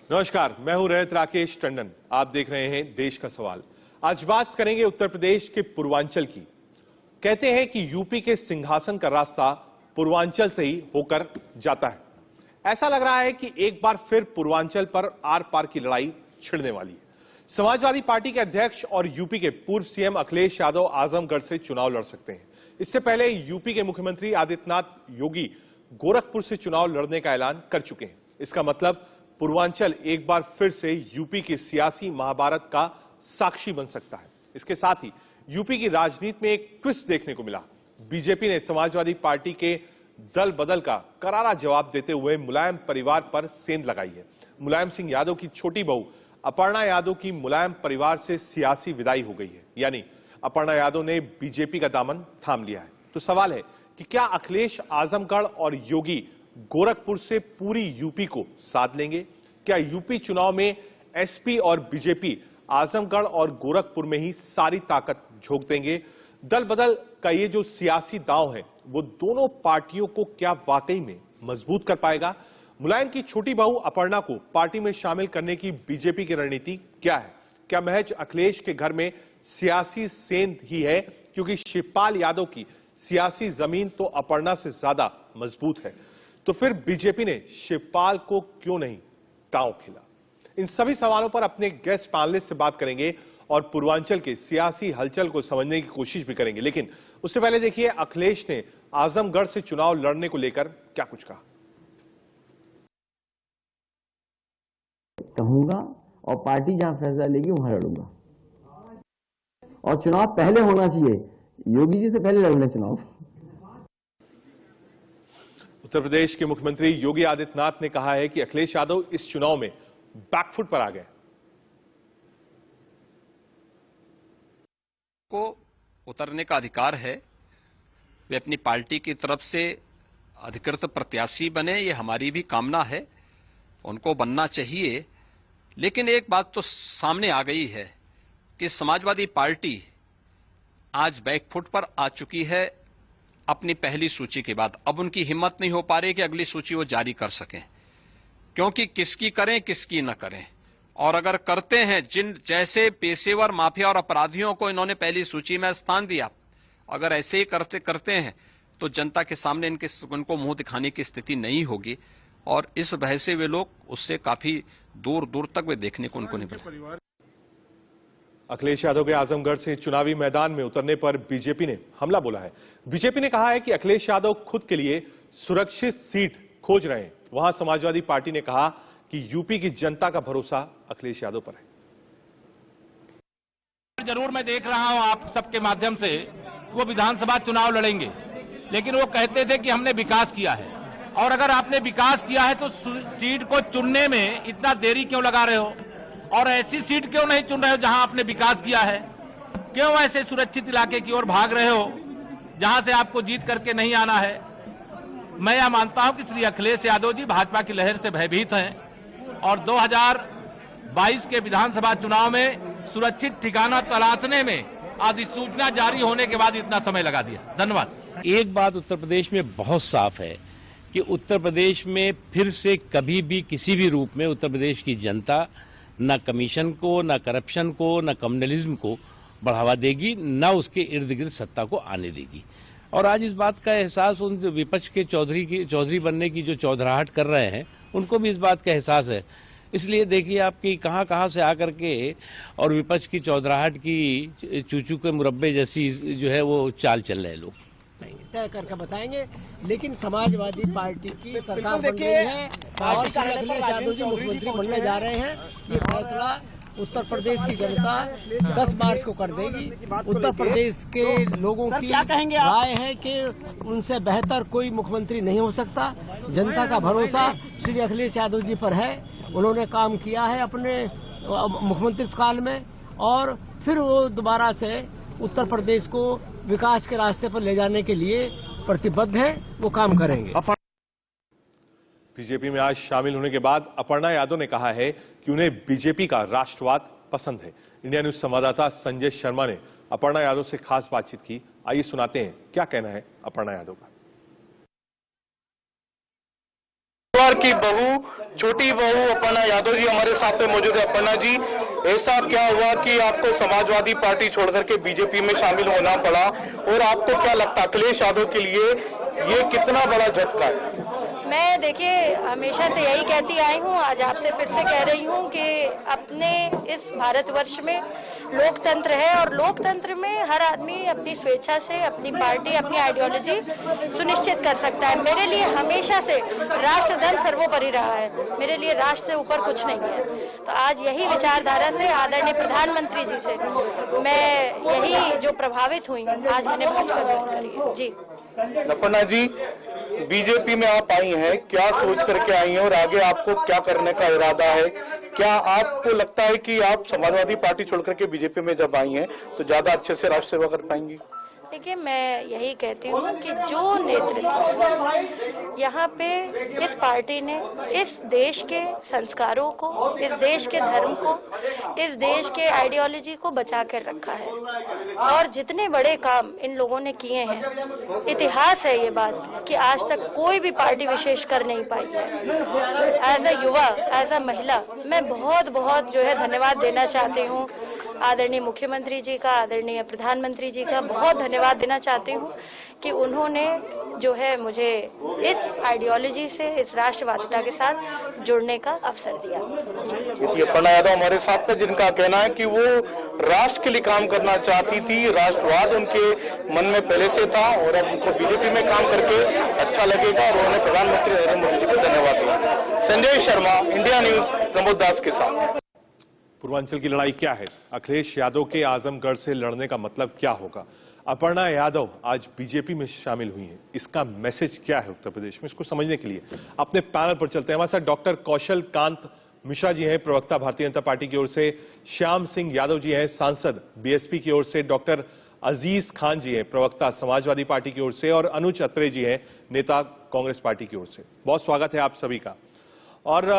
नमस्कार, मैं हूं रैत राकेश टंडन। आप देख रहे हैं देश का सवाल। आज बात करेंगे उत्तर प्रदेश के पूर्वांचल की। कहते हैं कि यूपी के सिंहासन का रास्ता पूर्वांचल से ही होकर जाता है। ऐसा लग रहा है कि एक बार फिर पूर्वांचल पर आर पार की लड़ाई छिड़ने वाली है। समाजवादी पार्टी के अध्यक्ष और यूपी के पूर्व सीएम अखिलेश यादव आजमगढ़ से चुनाव लड़ सकते हैं। इससे पहले यूपी के मुख्यमंत्री आदित्यनाथ योगी गोरखपुर से चुनाव लड़ने का ऐलान कर चुके हैं। इसका मतलब पूर्वांचल एक बार फिर से यूपी के सियासी महाभारत का साक्षी बन सकता है। इसके साथ ही यूपी की राजनीति में एक ट्विस्ट देखने को मिला। बीजेपी ने समाजवादी पार्टी के दल बदल का करारा जवाब देते हुए मुलायम परिवार पर सेंध लगाई है। मुलायम सिंह यादव की छोटी बहू अपर्णा यादव की मुलायम परिवार से सियासी विदाई हो गई है, यानी अपर्णा यादव ने बीजेपी का दामन थाम लिया है। तो सवाल है कि क्या अखिलेश आजमगढ़ और योगी गोरखपुर से पूरी यूपी को साध लेंगे? क्या यूपी चुनाव में एसपी और बीजेपी आजमगढ़ और गोरखपुर में ही सारी ताकत झोंक देंगे? दल बदल का ये जो सियासी दांव है वो दोनों पार्टियों को क्या वाकई में मजबूत कर पाएगा? मुलायम की छोटी बहू अपर्णा को पार्टी में शामिल करने की बीजेपी की रणनीति क्या है? क्या महज अखिलेश के घर में सियासी सेंध ही है, क्योंकि शिवपाल यादव की सियासी जमीन तो अपर्णा से ज्यादा मजबूत है? तो फिर बीजेपी ने शिवपाल को क्यों नहीं दांव खेला? इन सभी सवालों पर अपने गेस्ट पैनलिस्ट से बात करेंगे और पूर्वांचल के सियासी हलचल को समझने की कोशिश भी करेंगे। लेकिन उससे पहले देखिए अखिलेश ने आजमगढ़ से चुनाव लड़ने को लेकर क्या कुछ कहा। कहूंगा और पार्टी जहां फैसला लेगी वहां लड़ूंगा, और चुनाव पहले होना चाहिए, योगी जी से पहले लड़ना चुनाव। उत्तर प्रदेश के मुख्यमंत्री योगी आदित्यनाथ ने कहा है कि अखिलेश यादव इस चुनाव में बैकफुट पर आ गए। को उतरने का अधिकार है, वे अपनी पार्टी की तरफ से अधिकृत प्रत्याशी बने, ये हमारी भी कामना है, उनको बनना चाहिए। लेकिन एक बात तो सामने आ गई है कि समाजवादी पार्टी आज बैकफुट पर आ चुकी है अपनी पहली सूची के बाद। अब उनकी हिम्मत नहीं हो पा रही कि अगली सूची वो जारी कर सकें, क्योंकि किसकी करें किसकी न करें। और अगर करते हैं, जिन जैसे पेशेवर माफिया और अपराधियों को इन्होंने पहली सूची में स्थान दिया, अगर ऐसे ही करते हैं तो जनता के सामने उनको मुंह दिखाने की स्थिति नहीं होगी, और इस भय से वे लोग उससे काफी दूर दूर तक वे देखने को उनको नहीं मिलेगा। अखिलेश यादव के आजमगढ़ से चुनावी मैदान में उतरने पर बीजेपी ने हमला बोला है। बीजेपी ने कहा है कि अखिलेश यादव खुद के लिए सुरक्षित सीट खोज रहे हैं। वहां समाजवादी पार्टी ने कहा कि यूपी की जनता का भरोसा अखिलेश यादव पर है। जरूर मैं देख रहा हूं आप सबके माध्यम से वो विधानसभा चुनाव लड़ेंगे, लेकिन वो कहते थे कि हमने विकास किया है। और अगर आपने विकास किया है तो सीट को चुनने में इतना देरी क्यों लगा रहे हो, और ऐसी सीट क्यों नहीं चुन रहे हो जहां आपने विकास किया है? क्यों ऐसे सुरक्षित इलाके की ओर भाग रहे हो जहां से आपको जीत करके नहीं आना है? मैं यह मानता हूं कि श्री अखिलेश यादव जी भाजपा की लहर से भयभीत हैं, और 2022 के विधानसभा चुनाव में सुरक्षित ठिकाना तलाशने में अधिसूचना जारी होने के बाद इतना समय लगा दिया। धन्यवाद। एक बात उत्तर प्रदेश में बहुत साफ है कि उत्तर प्रदेश में फिर से कभी भी किसी भी रूप में उत्तर प्रदेश की जनता न कमीशन को, न करप्शन को, न कम्युनलिज्म को बढ़ावा देगी, न उसके इर्द गिर्द सत्ता को आने देगी। और आज इस बात का एहसास उन विपक्ष के चौधरी बनने की जो चौधराहट कर रहे हैं उनको भी इस बात का एहसास है। इसलिए देखिए आपकी कहां से आकर के और विपक्ष की चौधराहट की चूचू के मुरब्बे जैसी जो है वो चाल चल रहे हैं लोग। तय करके बताएंगे, लेकिन समाजवादी पार्टी की सरकार बन रही है और श्री अखिलेश यादव जी मुख्यमंत्री बनने जा रहे हैं। ये फैसला उत्तर प्रदेश की जनता 10 मार्च को कर देगी। उत्तर प्रदेश के लोगों की राय है कि उनसे बेहतर कोई मुख्यमंत्री नहीं हो सकता। जनता का भरोसा श्री अखिलेश यादव जी पर है। उन्होंने काम किया है अपने मुख्यमंत्री काल में, और फिर वो दोबारा से उत्तर प्रदेश को विकास के रास्ते पर ले जाने के लिए प्रतिबद्ध है, वो काम करेंगे। बीजेपी में आज शामिल होने के बाद अपर्णा यादव ने कहा है कि उन्हें बीजेपी का राष्ट्रवाद पसंद है। इंडिया न्यूज संवाददाता संजय शर्मा ने अपर्णा यादव से खास बातचीत की। आइए सुनाते हैं क्या कहना है अपर्णा यादव का। की बहू, छोटी बहू अपर्णा यादव जी हमारे साथ में मौजूद है। अपर्णा जी, ऐसा क्या हुआ कि आपको समाजवादी पार्टी छोड़ करके बीजेपी में शामिल होना पड़ा, और आपको क्या लगता है अखिलेश यादव के लिए ये कितना बड़ा झटका है? मैं देखिए हमेशा से यही कहती आई हूँ, आज आपसे फिर से कह रही हूँ कि अपने इस भारतवर्ष में लोकतंत्र है और लोकतंत्र में हर आदमी अपनी स्वेच्छा से अपनी पार्टी, अपनी आइडियोलॉजी सुनिश्चित कर सकता है। मेरे लिए हमेशा से राष्ट्रधन सर्वोपरि रहा है, मेरे लिए राष्ट्र से ऊपर कुछ नहीं है। तो आज यही विचारधारा से आदरणीय प्रधानमंत्री जी से मैं यही जो प्रभावित हुई, आज मैंने भाजपा ज्वाइन करी है। जी अपर्णा जी, बीजेपी में आप आई हैं, क्या सोच करके आई हैं और आगे आपको क्या करने का इरादा है? क्या आपको लगता है कि आप समाजवादी पार्टी छोड़ करके बीजेपी में जब आई हैं तो ज्यादा अच्छे से राष्ट्र सेवा कर पाएंगी? देखिए, मैं यही कहती हूँ कि जो नेतृत्व यहाँ पे इस पार्टी ने इस देश के संस्कारों को, इस देश के धर्म को, इस देश के आइडियोलॉजी को बचा कर रखा है और जितने बड़े काम इन लोगों ने किए हैं, इतिहास है ये बात कि आज तक कोई भी पार्टी विशेष कर नहीं पाई है। एज अ युवा, एज अ महिला, मैं बहुत बहुत जो है धन्यवाद देना चाहती हूँ आदरणीय मुख्यमंत्री जी का, आदरणीय प्रधानमंत्री जी का बहुत धन्यवाद देना चाहती हूँ कि उन्होंने जो है मुझे इस आइडियोलॉजी से, इस राष्ट्रवादिता के साथ जुड़ने का अवसर दिया। अपर्णा यादव हमारे साथ में, जिनका कहना है कि वो राष्ट्र के लिए काम करना चाहती थी, राष्ट्रवाद उनके मन में पहले से था और अब उनको बीजेपी में काम करके अच्छा लगेगा, और उन्होंने प्रधानमंत्री नरेंद्र मोदी जी को धन्यवाद दिया। संजय शर्मा, इंडिया न्यूज, प्रमोद दास के साथ। पूर्वांचल की लड़ाई क्या है? अखिलेश यादव के आजमगढ़ से लड़ने का मतलब क्या होगा? अपर्णा यादव आज बीजेपी में शामिल हुई हैं, इसका मैसेज क्या है उत्तर प्रदेश में? इसको समझने के लिए अपने पैनल पर चलते हैं। हमारे साथ डॉक्टर कौशल कांत मिश्रा जी हैं, प्रवक्ता भारतीय जनता पार्टी की ओर से, श्याम सिंह यादव जी हैं, सांसद बीएसपी की ओर से, डॉक्टर अजीज खान जी हैं, प्रवक्ता समाजवादी पार्टी की ओर से, और अनुज अत्रे जी हैं, नेता कांग्रेस पार्टी की ओर से। बहुत स्वागत है आप सभी का। और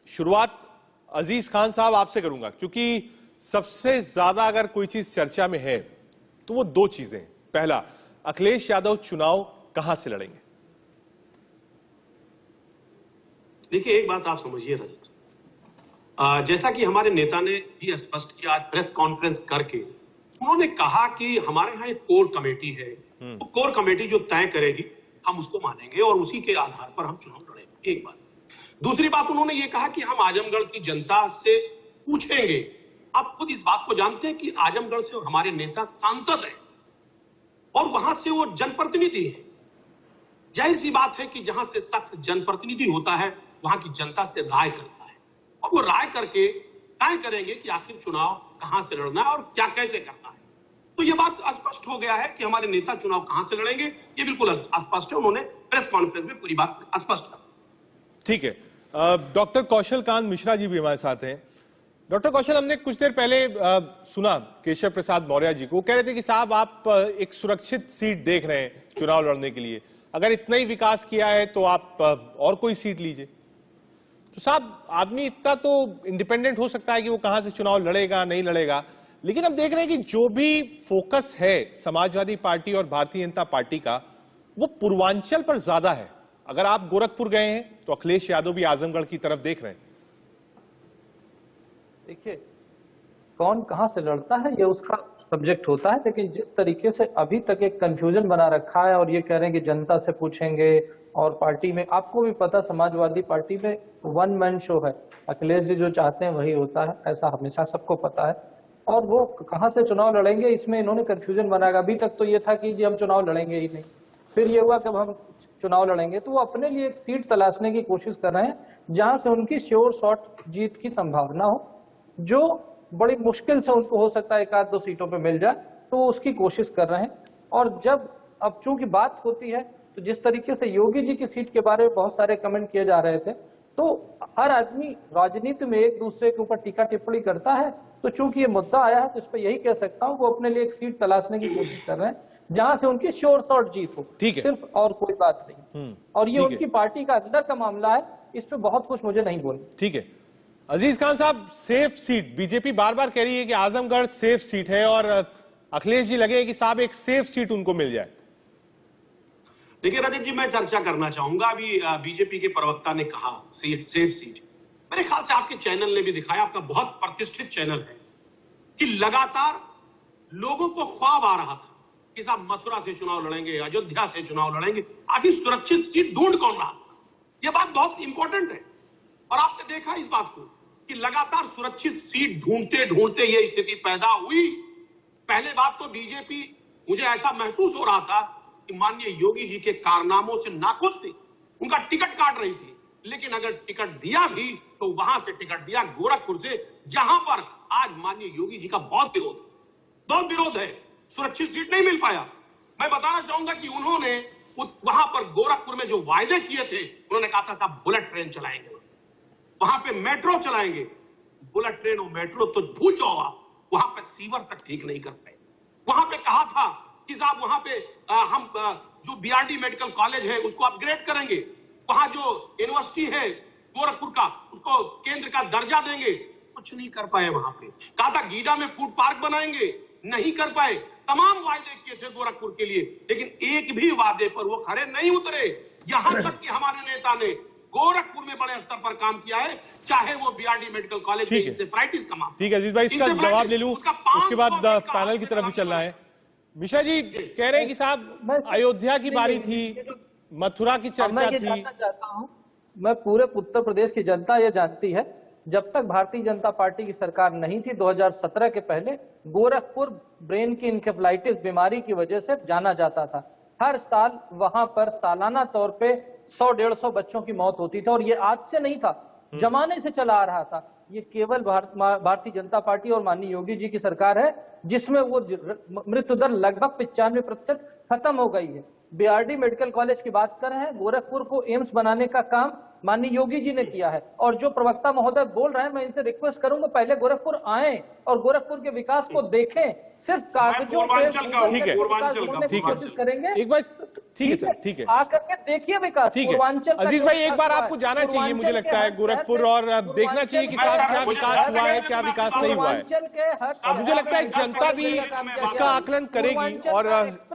शुरुआत अजीज खान साहब आपसे करूंगा, क्योंकि सबसे ज्यादा अगर कोई चीज चर्चा में है तो वो दो चीजें। पहला, अखिलेश यादव चुनाव कहां से लड़ेंगे? देखिए, एक बात आप समझिए रजत, जैसा कि हमारे नेता ने भी स्पष्ट किया आज प्रेस कॉन्फ्रेंस करके, उन्होंने कहा कि हमारे यहाँ एक कोर कमेटी है, तो कोर कमेटी जो तय करेगी हम उसको मानेंगे और उसी के आधार पर हम चुनाव लड़ेंगे। एक बात। दूसरी बात, उन्होंने ये कहा कि हम आजमगढ़ की जनता से पूछेंगे। आप खुद इस बात को जानते हैं कि आजमगढ़ से हमारे नेता सांसद हैं और वहां से वो जनप्रतिनिधि हैं। जाहिर सी बात है कि जहां से शख्स जनप्रतिनिधि होता है वहां की जनता से राय करता है और वो राय करके तय करेंगे कि आखिर चुनाव कहां से लड़ना है और क्या कैसे करना है। तो ये बात स्पष्ट हो गया है कि हमारे नेता चुनाव कहां से लड़ेंगे, ये बिल्कुल स्पष्ट है। उन्होंने प्रेस कॉन्फ्रेंस में पूरी बात स्पष्ट कर। ठीक है। डॉक्टर कौशल कांत मिश्रा जी भी हमारे साथ हैं। डॉक्टर कौशल, हमने कुछ देर पहले सुना केशव प्रसाद मौर्य जी को, कह रहे थे कि साहब आप एक सुरक्षित सीट देख रहे हैं चुनाव लड़ने के लिए, अगर इतना ही विकास किया है तो आप और कोई सीट लीजिए। तो साहब, आदमी इतना तो इंडिपेंडेंट हो सकता है कि वो कहां से चुनाव लड़ेगा नहीं लड़ेगा, लेकिन अब देख रहे हैं कि जो भी फोकस है समाजवादी पार्टी और भारतीय जनता पार्टी का, वो पूर्वांचल पर ज्यादा है। अगर आप गोरखपुर गए हैं तो अखिलेश यादव भी आजमगढ़ की तरफ देख रहे हैं। देखिए, कौन कहां से लड़ता है ये उसका सब्जेक्ट होता है, लेकिन जिस तरीके से अभी तक एक कंफ्यूजन बना रखा है और ये कह रहे हैं कि जनता से पूछेंगे, और पार्टी में आपको भी पता, समाजवादी पार्टी में वन मैन शो है, अखिलेश जी जो चाहते हैं वही होता है, ऐसा हमेशा सबको पता है। और वो कहां से चुनाव लड़ेंगे इसमें इन्होंने कंफ्यूजन बनाया। अभी तक तो ये था कि जी हम चुनाव लड़ेंगे ही नहीं, फिर ये हुआ कि हम चुनाव लड़ेंगे, तो वो अपने लिए एक सीट तलाशने की कोशिश कर रहे हैं जहां से उनकी श्योर शॉट जीत की संभावना हो, जो बड़ी मुश्किल से उनको हो सकता है एक आध दो सीटों पे मिल जाए, तो वो उसकी कोशिश कर रहे हैं। और जब अब चूंकि बात होती है, तो जिस तरीके से योगी जी की सीट के बारे में बहुत सारे कमेंट किए जा रहे थे, तो हर आदमी राजनीति में एक दूसरे के ऊपर टीका टिप्पणी करता है, तो चूंकि ये मुद्दा आया है तो इस पर यही कह सकता हूँ वो अपने लिए एक सीट तलाशने की कोशिश कर रहे हैं जहां से उनकी श्योर शॉट जीत हो, सिर्फ और कोई बात नहीं। और ये उनकी पार्टी का अंदर का मामला है, इस पे बहुत कुछ मुझे नहीं बोलना। ठीक है। अजीज खान साहब, सेफ सीट, बीजेपी बार बार कह रही है कि आजमगढ़ सेफ सीट है और अखिलेश जी लगे कि साहब एक सेफ सीट उनको मिल जाए। देखिए रजत जी, मैं चर्चा करना चाहूंगा। अभी बीजेपी के प्रवक्ता ने कहा सेफ सीट, मेरे ख्याल से आपके चैनल ने भी दिखाया, आपका बहुत प्रतिष्ठित चैनल है, कि लगातार लोगों को ख्वाब आ रहा था कि साहब मथुरा से चुनाव लड़ेंगे, अयोध्या से चुनाव लड़ेंगे, आखिर सुरक्षित सीट ढूंढ कौन रहा। यह बात बहुत इंपॉर्टेंट है और आपने देखा इस बात को कि लगातार सुरक्षित सीट ढूंढते ढूंढते यह स्थिति पैदा हुई। पहले बात तो बीजेपी, मुझे ऐसा महसूस हो रहा था कि माननीय योगी जी के कारनामों से नाखुश थी, उनका टिकट काट रही थी, लेकिन अगर टिकट दिया भी तो वहां से टिकट दिया गोरखपुर से, जहां पर आज माननीय योगी जी का बहुत विरोध है, सुरक्षित सीट नहीं मिल पाया। मैं बताना चाहूंगा कि उन्होंने वहां पर गोरखपुर में जो वायदे किए थे, उन्होंने कहा था साहब बुलेट ट्रेन चलाएंगे, वहां पे मेट्रो चलाएंगे। बुलेट ट्रेन और मेट्रो तो भूल जाओ आप, वहां पे सीवर तक ठीक नहीं कर पाए। वहां पे कहा था कि साहब वहां पे हम जो बीआरडी मेडिकल कॉलेज है उसको अपग्रेड करेंगे, वहां जो यूनिवर्सिटी है गोरखपुर का उसको केंद्र का दर्जा देंगे, कुछ नहीं कर पाए। वहां पे कहा था गीडा में फूड पार्क बनाएंगे, नहीं कर पाए। तमाम वायदे किए थे गोरखपुर के लिए, लेकिन एक भी वादे पर वो खरे नहीं उतरे। यहां तक कि हमारे नेता ने गोरखपुर में बड़े स्तर पर काम किया है, चाहे वो बीआरडी मेडिकल कॉलेज में इंसेफ्लाइटिस का मामला। ठीक है अजीज भाई, इसका जवाब ले लूं, उसके बाद पैनल की तरफ भी चलना है। मिश्रा जी कह रहे हैं कि साहब अयोध्या की बारी थी, मथुरा की चर्चा थी। जानना चाहता हूं, मैं पूरे उत्तर प्रदेश की जनता ये जानती है, जब तक भारतीय जनता पार्टी की सरकार नहीं थी 2017 के पहले, गोरखपुर ब्रेन की इंसेफ्लाइटिस बीमारी की वजह से जाना जाता था। हर साल वहां पर सालाना तौर पे 100-150 बच्चों की मौत होती थी, और ये आज से नहीं था, जमाने से चला आ रहा था। ये केवल भारतीय जनता पार्टी और माननीय योगी जी की सरकार है जिसमें वो मृत्यु दर लगभग 95% खत्म हो गई है। बीआरडी मेडिकल कॉलेज की बात कर रहे हैं, गोरखपुर को एम्स बनाने का काम माननीय योगी जी ने किया है। और जो प्रवक्ता महोदय बोल रहे हैं, मैं इनसे रिक्वेस्ट करूंगा पहले गोरखपुर आए और गोरखपुर के विकास को देखें, सिर्फ कागजों पे कोशिश करेंगे। एक बार ठीक है सर, ठीक है, आकर के देखिए विकास। ठीक है अजीज भाई, एक बार आपको जाना चाहिए मुझे लगता है गोरखपुर, और देखना चाहिए कि साहब क्या विकास हुआ है, क्या विकास नहीं हुआ है। अब मुझे लगता है जनता भी इसका आकलन करेगी, और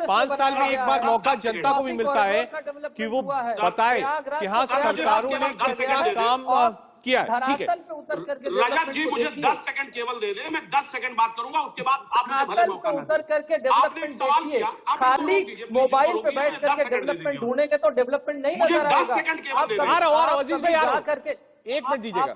5 साल में एक बार मौका जनता को भी मिलता है कि वो बताए कि हाँ सरकारों ने कितना काम किया है। ठीक है रजत जी, मुझे 10 सेकंड केवल दे दें, मैं 10 सेकंड बात करूंगा, उसके बाद आप मुझे भले मौका दें। उतर करके डेवलपमेंट देखिए, खाली मोबाइल पे बैठ करके डेवलपमेंट ढूंढेंगे तो डेवलपमेंट नहीं नजर आएगा। 10 सेकंड केवल दे दें। आ रहा हूं अजीज भाई, आ रहा हूं, करके 1 मिनट दीजिएगा।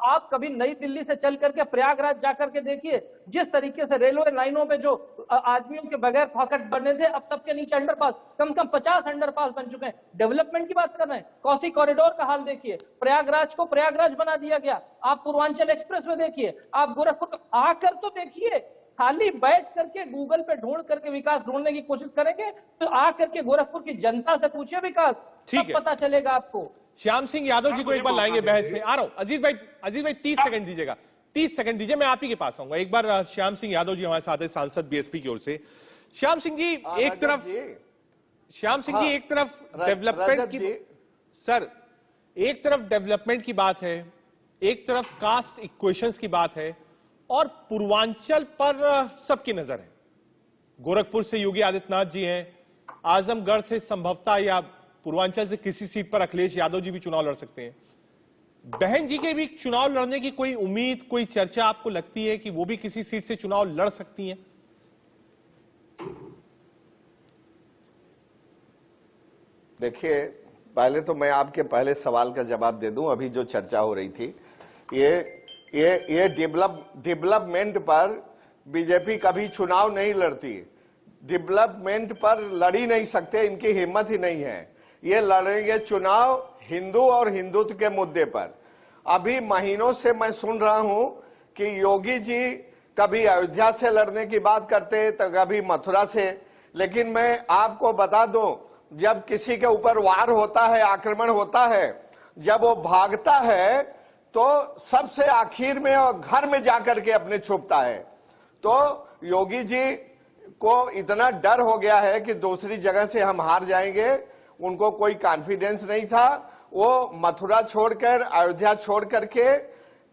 आप कभी नई दिल्ली से चल करके प्रयागराज जाकर के देखिए, जिस तरीके से रेलवे लाइनों में जो आदमियों के बगैर पॉकेट बने थे, अब सबके नीचे अंडरपास, कम से कम 50 अंडरपास बन चुके हैं। डेवलपमेंट की बात कर रहे हैं, कोसी कॉरिडोर का हाल देखिए, प्रयागराज को प्रयागराज बना दिया गया। आप पूर्वांचल एक्सप्रेस में देखिए, आप गोरखपुर आकर तो देखिए। खाली बैठ करके गूगल पे ढूंढ करके विकास ढूंढने की कोशिश करेंगे तो आकर के गोरखपुर की जनता से पूछिए विकास, सब पता चलेगा आपको। श्याम सिंह यादव जी को एक बार लाएंगे बहस में। आ रहा हूं अजीज भाई 30 सेकंड दीजिएगा, 30 सेकंड दीजिए, मैं आप ही के पास आऊंगा। एक बार श्याम सिंह यादव जी हमारे साथ है, सांसद बीएसपी की ओर से। श्याम सिंह जी एक तरफ डेवलपमेंट की, सर एक तरफ डेवलपमेंट की बात है, एक तरफ कास्ट इक्वेशंस की बात है, और पूर्वांचल पर सबकी नजर है। गोरखपुर से योगी आदित्यनाथ जी हैं, आजमगढ़ से संभवतः या पूर्वांचल से किसी सीट पर अखिलेश यादव जी भी चुनाव लड़ सकते हैं। बहन जी के भी चुनाव लड़ने की कोई उम्मीद, कोई चर्चा आपको लगती है कि वो भी किसी सीट से चुनाव लड़ सकती हैं? देखिए, पहले तो मैं आपके पहले सवाल का जवाब दे दूं। अभी जो चर्चा हो रही थी, ये डेवलपमेंट पर बीजेपी कभी चुनाव नहीं लड़ती, डेवलपमेंट पर लड़ ही नहीं सकते, इनकी हिम्मत ही नहीं है। ये लड़ेंगे चुनाव हिंदू और हिंदुत्व के मुद्दे पर। अभी महीनों से मैं सुन रहा हूं कि योगी जी कभी अयोध्या से लड़ने की बात करते तो कभी मथुरा से, लेकिन मैं आपको बता दूं, जब किसी के ऊपर वार होता है, आक्रमण होता है, जब वो भागता है तो सबसे आखिर में और घर में जाकर के अपने छुपता है। तो योगी जी को इतना डर हो गया है कि दूसरी जगह से हम हार जाएंगे, उनको कोई कॉन्फिडेंस नहीं था। वो मथुरा छोड़कर, अयोध्या छोड़ करके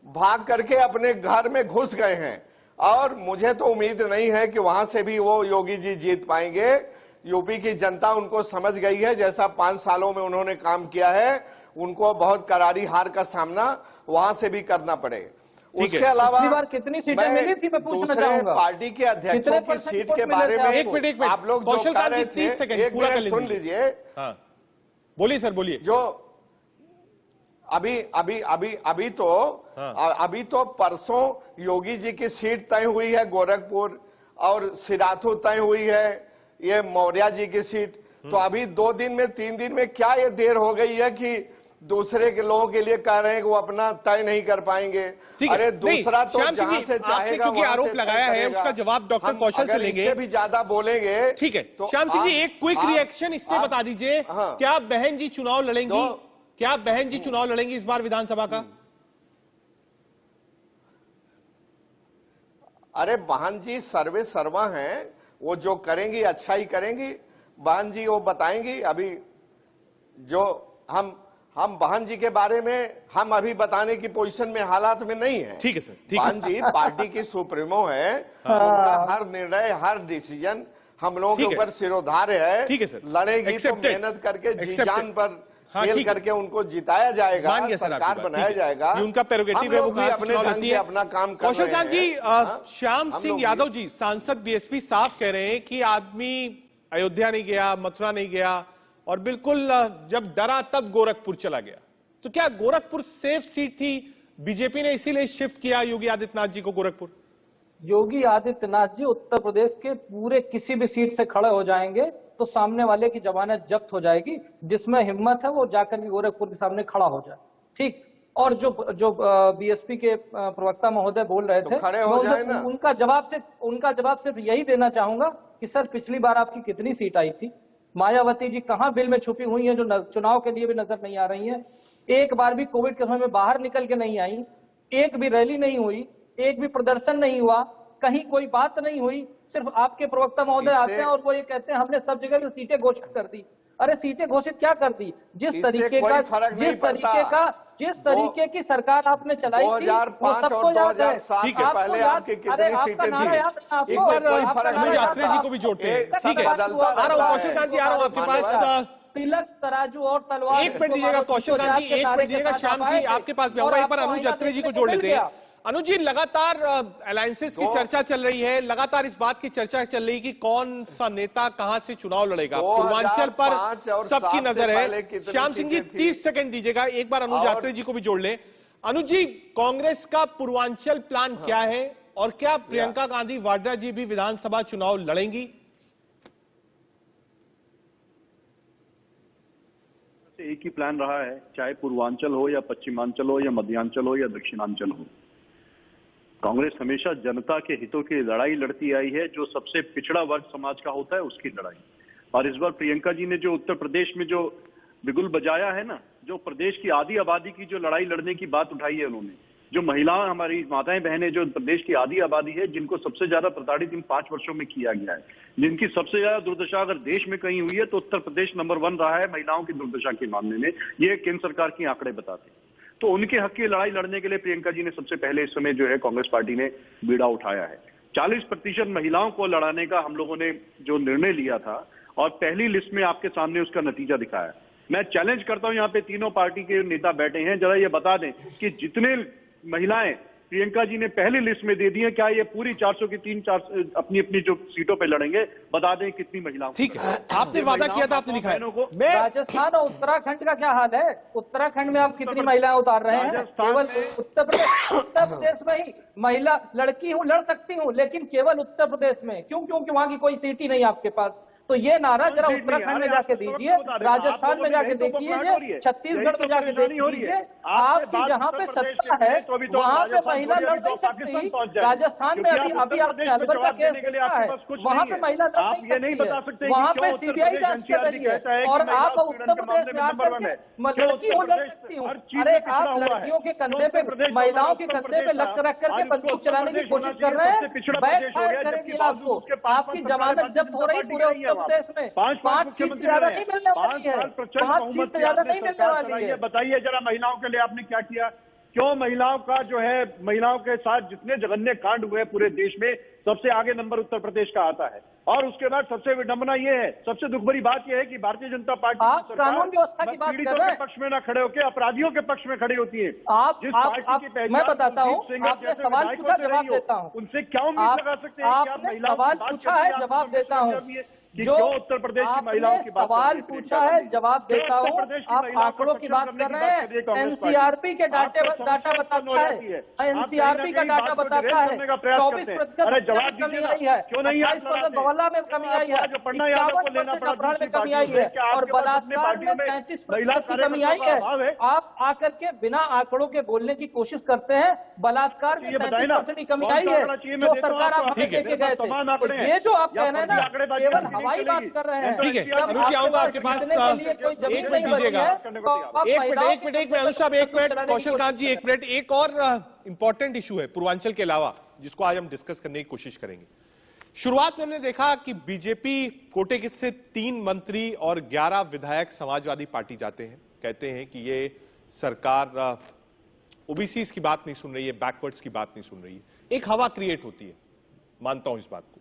भाग करके अपने घर में घुस गए हैं, और मुझे तो उम्मीद नहीं है कि वहां से भी वो योगी जी जीत पाएंगे, यूपी की जनता उनको समझ गई है। जैसा 5 सालों में उन्होंने काम किया है, उनको बहुत करारी हार का सामना वहां से भी करना पड़े। उसके अलावा पिछली बार कितनी सीटें मिली थी मैं पूछना दूसरे चाहूंगा। पार्टी के अध्यक्षों की सीट के बारे में एक मिनट आप लोग जो कौशल कह कांत जी, रहे 30 थे, सेकंड एक पूरा कर मिनट सुन लीजिए। हाँ बोलिए सर, बोलिए। जो अभी तो परसों योगी जी की सीट तय हुई है गोरखपुर, और सिराथू तय हुई है, ये मौर्य जी की सीट। तो अभी 2 दिन में 3 दिन में क्या ये देर हो गई है कि दूसरे के लोगों के लिए कह रहे हैं कि वो अपना तय नहीं कर पाएंगे? अरे दूसरा तो जहां से चाहेगा क्योंकि आरोप लगाया है उसका जवाब डॉक्टर कौशल से लेंगे। इससे भी ज्यादा बोलेंगे। ठीक है, तो श्याम सिंह जी एक क्विक रिएक्शन इस पे बता दीजिए। क्या बहन जी चुनाव लड़ेंगी? क्या बहन जी चुनाव लड़ेंगी इस बार विधानसभा का? अरे बहन जी सर्वे सर्वा हैं, वो जो करेंगी अच्छा ही करेंगी। बहन जी वो बताएंगी। अभी जो हम बहन जी के बारे में हम अभी बताने की पोजीशन में हालात में नहीं है। ठीक है सर, बहन जी पार्टी की सुप्रीमो है, उनका हर निर्णय हर डिसीजन हम लोगों के ऊपर सिरोधार्य है। ठीक है सर, लड़ेगी तो मेहनत करके जी जान पर खेल करके उनको जिताया जाएगा, सरकार बनाया जाएगा। उनका प्रेरोगेटिव है, वो अपने ढंग से अपना काम कर रहे हैं। कौशल कांत जी, श्याम सिंह यादव जी सांसद बीएसपी साफ कह रहे हैं कि आदमी अयोध्या नहीं गया, मथुरा नहीं गया, और बिल्कुल जब डरा तब गोरखपुर चला गया। तो क्या गोरखपुर सेफ सीट थी, बीजेपी ने इसीलिए शिफ्ट किया योगी आदित्यनाथ जी को गोरखपुर? योगी आदित्यनाथ जी उत्तर प्रदेश के पूरे किसी भी सीट से खड़े हो जाएंगे तो सामने वाले की जमानत जब्त हो जाएगी। जिसमें हिम्मत है वो जाकर के गोरखपुर के सामने खड़ा हो जाए। ठीक। और जो बीएसपी के प्रवक्ता महोदय बोल रहे थे, खड़े हो जाए ना। उनका जवाब सिर्फ यही देना चाहूंगा कि सर पिछली बार आपकी कितनी सीट आई थी? मायावती जी कहां बिल में छुपी हुई है जो चुनाव के लिए भी नजर नहीं आ रही है? एक बार भी कोविड के समय में बाहर निकल के नहीं आई, एक भी रैली नहीं हुई, एक भी प्रदर्शन नहीं हुआ, कहीं कोई बात नहीं हुई। सिर्फ आपके प्रवक्ता महोदय आते हैं और वो ये कहते हैं हमने सब जगह से सीटें घोषित कर दी। अरे सीटें घोषित क्या कर दी? जिस तरीके की सरकार आपने चलाई थी 2005 और 2007 से पहले आपकी कितनी सीटें थी? इससे कोई फर्क नहीं। यात्री जी को भी जोड़ते हैं। ठीक है, आ रहा हूं कौशल कांत जी, आ रहा हूं आपके पास। तिलक तराजू और तलवार। एक मिनट दीजिएगा कौशल कांत जी, एक मिनट दीजिएगा। श्याम जी आपके पास भी आऊंगा, एक बार अनुज अत्रे जी को जोड़ लेते हैं। अनुज जी, लगातार अलायंसेस की चर्चा चल रही है, लगातार इस बात की चर्चा चल रही है कि कौन सा नेता कहां से चुनाव लड़ेगा। पूर्वांचल पर सबकी नजर है। श्याम सिंह जी 30 सेकंड दीजिएगा, एक बार अनुज यात्री जी को भी जोड़ ले। अनुज जी, कांग्रेस का पूर्वांचल प्लान क्या है, और क्या प्रियंका गांधी वाड्रा जी भी विधानसभा चुनाव लड़ेंगी? एक ही प्लान रहा है, चाहे पूर्वांचल हो या पश्चिमांचल हो या मध्यांचल हो या दक्षिणांचल हो। कांग्रेस हमेशा जनता के हितों की लड़ाई लड़ती आई है, जो सबसे पिछड़ा वर्ग समाज का होता है उसकी लड़ाई। और इस बार प्रियंका जी ने जो उत्तर प्रदेश में जो बिगुल बजाया है ना, जो प्रदेश की आधी आबादी की जो लड़ाई लड़ने की बात उठाई है उन्होंने, जो महिलाएं हमारी माताएं बहनें जो प्रदेश की आधी आबादी है, जिनको सबसे ज्यादा प्रताड़ित इन 5 वर्षों में किया गया है, जिनकी सबसे ज्यादा दुर्दशा अगर देश में कहीं हुई है तो उत्तर प्रदेश नंबर 1 रहा है महिलाओं की दुर्दशा के मामले में। ये केंद्र सरकार की आंकड़े बताते हैं। तो उनके हक की लड़ाई लड़ने के लिए प्रियंका जी ने सबसे पहले इस समय जो है कांग्रेस पार्टी ने बीड़ा उठाया है। 40% महिलाओं को लड़ाने का हम लोगों ने जो निर्णय लिया था, और पहली लिस्ट में आपके सामने उसका नतीजा दिखाया। मैं चैलेंज करता हूं, यहाँ पे तीनों पार्टी के नेता बैठे हैं, जरा ये बता दें कि जितने महिलाएं प्रियंका जी ने पहली लिस्ट में दे दी है, क्या ये पूरी 400 की 3-4 अपनी अपनी जो सीटों पे लड़ेंगे? बता दें कितनी महिलाओं। ठीक है, आपने वादा किया था, आपने लिखा है। राजस्थान और उत्तराखंड का क्या हाल है? उत्तराखंड में आप कितनी महिलाएं उतार रहे हैं? केवल उत्तर प्रदेश में ही महिला लड़की हूँ, लड़ सकती हूँ, लेकिन केवल उत्तर प्रदेश में क्यों? क्योंकि वहां की कोई सीट ही नहीं आपके पास। तो ये नारा जरा उत्तराखंड में जाके दीजिए, राजस्थान में जाके देखिए, छत्तीसगढ़ में जाके देखिए। आपकी जहाँ पे सत्ता है वहाँ पे महिला लड़ नहीं सकती। राजस्थान में अभी आपने अलवर का केस देखा है, वहाँ पे महिला लड़ नहीं सकती है, वहाँ पे सीबीआई जांच कर रही है, और आप उत्तर प्रदेश में आकर लड़की हो लड़ सकती हूँ। अरे आप लड़कियों के कंधे पे, महिलाओं के कंधे पे लग रख करके बंदूक चलाने की कोशिश कर रहे हैं। बैक फायर करेंगे आपको, आपकी जमानत जब्त हो रही पूरे उत्तर प्रदेश में। 5 सीट से ज्यादा नहीं मिलने वाली है, 5 सीट से ज्यादा नहीं मिलने वाली है। बताइए जरा महिलाओं के लिए आपने क्या किया? क्यों महिलाओं का जो है, महिलाओं के साथ जितने जघन्य कांड हुए पूरे देश में, सबसे आगे नंबर उत्तर प्रदेश का आता है। और उसके बाद सबसे विडंबना ये है, सबसे दुख भरी बात यह है कि भारतीय जनता पार्टी आप की सरकार कानून व्यवस्था की बात कर पीड़ितों रहे के हैं। पक्ष में न खड़े होकर अपराधियों के पक्ष में खड़ी होती है। आप जिस पार्टी की पहचान मैं बताता हूँ, कुलदीप सेंगर आपने जैसे सवाल विधायकों पूछा, से रही जवाब हो, देता हूँ। उनसे क्या उम्मीद लगा सकते हैं कि आप आपने महिलाओं की सवाल बात पूछा करते है, हैं, जवाब आपको देता हूँ। समझ कि क्यों उत्तर प्रदेश की महिलाओं की बात सवाल करते हैं? पूछा है, जवाब क्यों देता उत्तर हूँ। प्रदेश की आप महिलाओं को आंकड़ों की सक्षम बात करने कर की रहे बात कर रही है हैं। कांग्रेस पार्टी। एनसीआरपी के डाटा आपको बताता समस्या हो है, जाती है। एनसीआरपी का डाटा बताता है 24% अरे जवाब कमी दीजिए ना। आई है, क्यों नहीं आप 28% बवाला में कमी आई है, जो पन्ना यादव को लेना 51% पड़ा अपराध में दूसरी कमी आई है, पार्टियों से, और आपके पास अपनी बलात्कार पार्टियों में में 33% महिला की कमी आई कार्यकर्ताओं का अभाव है। है। आप आकर के बिना आंकड़ों के बोलने की कोशिश करते हैं। बलात्कार में ये बताइए ना, 33% की कमी कौन आई सा है, आंकड़ा चाहिए? मैं जो देता हूं सरकार आप आपको। हमें देके गए थे। तमाम आंकड़े तो हैं। ये जो आप या कह रहे हैं फर्जी ना, आंकड़ेबाजी केवल नहीं हवाई बात चलेगी। कर रहे हैं। ठीक है, जब अनुज जी, आऊंगा आपके पास। जीतने के लिए कोई जमीन एक नहीं मिनट बनी दीजिएगा। है, तो आप एक महिलाओं मिनट अनुज साहब, एक मिनट। कौशल कांत जी, एक मिनट। एक और इंपॉर्टेंट इशू है पूर्वांचल के अलावा, जिसको आज हम डिस्कस करने की कोशिश करेंगे। शुरुआत में हमने देखा कि बीजेपी कोटे की से 3 मंत्री और 11 विधायक समाजवादी पार्टी जाते हैं, कहते हैं कि ये सरकार ओबीसी की बात नहीं सुन रही है, बैकवर्ड्स की बात नहीं सुन रही है। एक हवा क्रिएट होती है, मानता हूं इस बात को।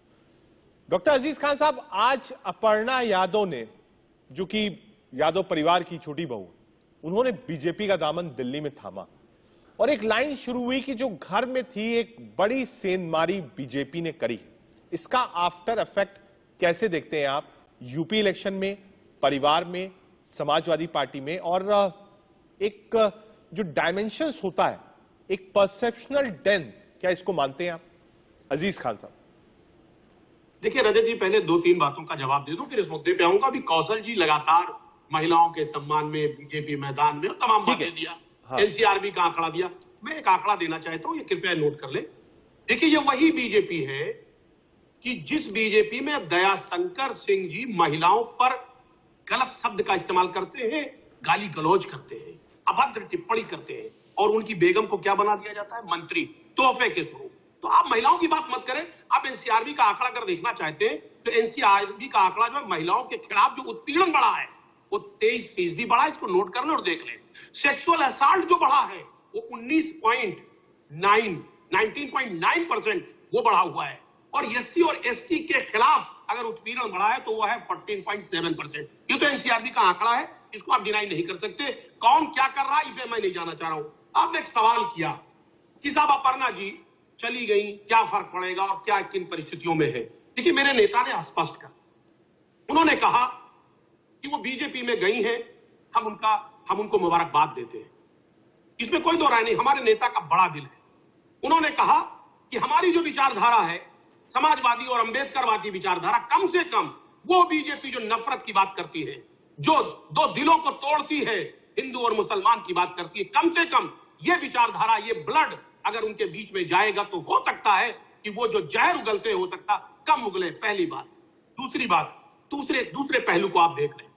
डॉक्टर अजीज खान साहब, आज अपर्णा यादव ने, जो कि यादव परिवार की छोटी बहू, उन्होंने बीजेपी का दामन दिल्ली में थामा और एक लाइन शुरू हुई कि जो घर में थी एक बड़ी सेंधमारी बीजेपी ने करी। इसका आफ्टर इफेक्ट कैसे देखते हैं आप यूपी इलेक्शन में, परिवार में, समाजवादी पार्टी में, और एक जो डायमेंशंस होता है, एक परसेप्शनल डेथ, क्या इसको मानते हैं आप? अजीज खान साहब। देखिए रजत जी, पहले 2-3 बातों का जवाब दे दूं, फिर इस मुद्दे पे आऊंगा। अभी कौशल जी लगातार महिलाओं के सम्मान में, बीजेपी मैदान में, और तमाम बातें दिया। हाँ। एनसीआरबी का आंकड़ा दिया। मैं एक आंकड़ा देना चाहता हूं, ये कृपया नोट कर ले। देखिए, ये वही बीजेपी है कि जिस बीजेपी में दयाशंकर सिंह जी महिलाओं पर गलत शब्द का इस्तेमाल करते हैं, गाली गलौज करते हैं, अभद्र टिप्पणी करते हैं, और उनकी बेगम को क्या बना दिया जाता है? मंत्री, तोहफे के स्वरूप। तो आप महिलाओं की बात मत करें। आप एनसीआरबी का आंकड़ा अगर देखना चाहते हैं तो एनसीआरबी का आंकड़ा जो है महिलाओं के खिलाफ जो उत्पीड़न बढ़ा है वो 23% बढ़ा है। इसको नोट कर लें और देख लें। सेक्सुअल असॉल्ट जो बढ़ा है वो 19.9% वो बढ़ा हुआ है। और एससी और एसटी के खिलाफ अगर उत्पीड़न बढ़ा है तो वो है 14.7%। ये तो एनसीआरबी का आंकड़ा है, इसको आप डिनाई नहीं कर सकते। कौन क्या कर रहा है इसे मैं नहीं जानना चाह रहा हूं। आपने एक सवाल किया कि साहब अपर्णा जी चली गई, क्या फर्क पड़ेगा और क्या किन परिस्थितियों में है। देखिए, मेरे नेता ने स्पष्ट कर, उन्होंने कहा कि वो बीजेपी में गई हैं, हम उनको मुबारकबाद देते हैं। इसमें कोई दो राय नहीं, हमारे नेता का बड़ा दिल है। उन्होंने कहा कि हमारी जो विचारधारा है, समाजवादी और अंबेडकरवादी विचारधारा, कम से कम वो बीजेपी जो नफरत की बात करती है, जो दो दिलों को तोड़ती है, हिंदू और मुसलमान की बात करती है, कम से कम ये विचारधारा, ये ब्लड अगर उनके बीच में जाएगा तो हो सकता है कि वो जो जहर उगलते हो सकता कम उगले। पहली बात। दूसरी बात, दूसरे पहलू को आप देख लें।